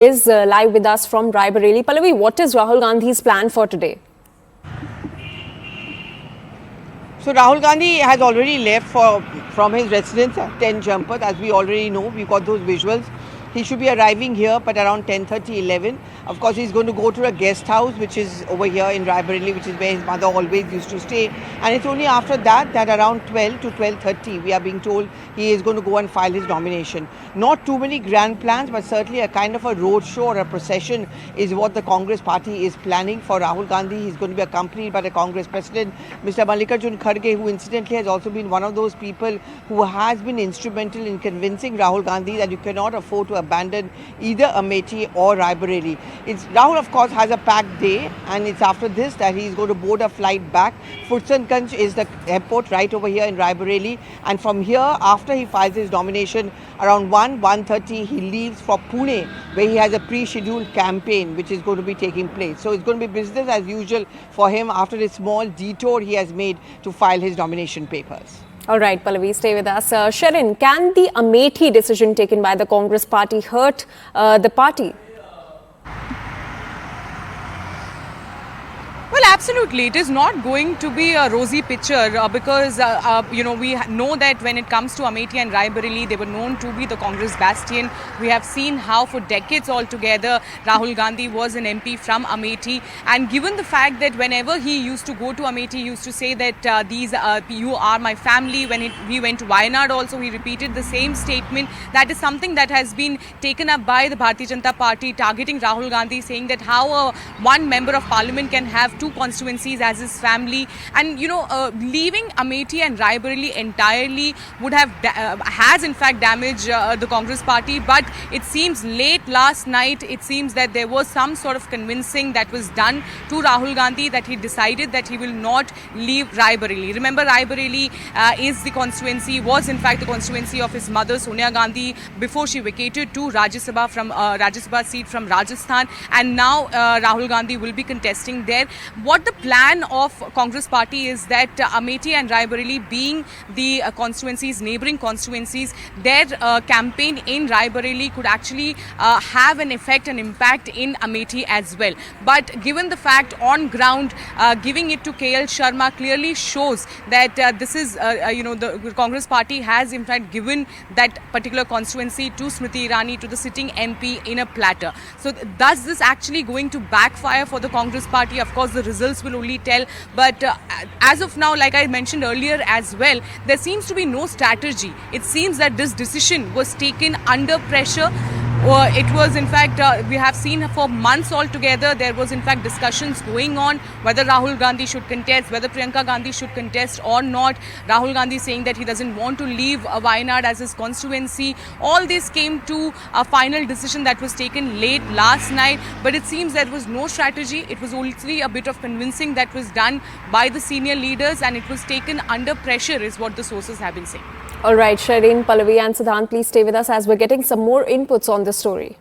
Is live with us from Raebareli. Pallavi, what is Rahul Gandhi's plan for today? So Rahul Gandhi has already left from his residence at 10 Jampat. As we already know, we've got those visuals. He should be arriving here, but around 10:30, 11. Of course, he's going to go to a guest house, which is over here in Raebareli, which is where his mother always used to stay. And it's only after that around 12 to 12:30, we are being told he is going to go and file his nomination. Not too many grand plans, but certainly a kind of a road show or a procession is what the Congress party is planning for Rahul Gandhi. He's going to be accompanied by the Congress president, Mr. Mallikarjun Kharge, who incidentally has also been one of those people who has been instrumental in convincing Rahul Gandhi that you cannot afford to abandon either Amethi or Raebareli. Rahul, of course, has a packed day, and it's after this that he's going to board a flight back. Phulsanganj is the airport right over here in Raebareli, and from here, after he files his nomination, around 1:30, he leaves for Pune, where he has a pre-scheduled campaign which is going to be taking place. So it's going to be business as usual for him after this small detour he has made to file his nomination papers. All right, Pallavi, stay with us. Sherin, can the Amethi decision taken by the Congress party hurt the party? Well, absolutely. It is not going to be a rosy picture because, we know that when it comes to Amethi and Raebareli, they were known to be the Congress bastion. We have seen how for decades altogether, Rahul Gandhi was an MP from Amethi. And given the fact that whenever he used to go to Amethi, he used to say that you are my family. When he went to Wayanad also, he repeated the same statement. That is something that has been taken up by the Bharatiya Janata Party, targeting Rahul Gandhi, saying that how one member of parliament can have two constituencies as his family, and leaving Amethi and Raebareli entirely would have has in fact damaged the Congress party. But it seems late last night, it seems that there was some sort of convincing that was done to Rahul Gandhi that he decided that he will not leave Raebareli. Remember, Raebareli was in fact the constituency of his mother Sonia Gandhi before she vacated to Rajya Sabha seat from Rajasthan, and now Rahul Gandhi will be contesting there. What the plan of Congress party is that Amethi and Raebareli, being the neighbouring constituencies, their campaign in Raebareli could actually have an effect and impact in Amethi as well. But given the fact on ground, giving it to KL Sharma clearly shows that this is, the Congress party has in fact given that particular constituency to Smriti Irani, to the sitting MP, in a platter. So does this actually going to backfire for the Congress party? Of course, the results will only tell, but as of now, like I mentioned earlier as well, there seems to be no strategy. It seems that this decision was taken under pressure. It was in fact, we have seen for months altogether, there was in fact discussions going on whether Rahul Gandhi should contest, whether Priyanka Gandhi should contest or not. Rahul Gandhi saying that he doesn't want to leave Wayanad as his constituency. All this came to a final decision that was taken late last night, but it seems there was no strategy. It was only a bit of convincing that was done by the senior leaders, and it was taken under pressure is what the sources have been saying. All right, Sherin, Pallavi and Siddhant, please stay with us as we're getting some more inputs on this story.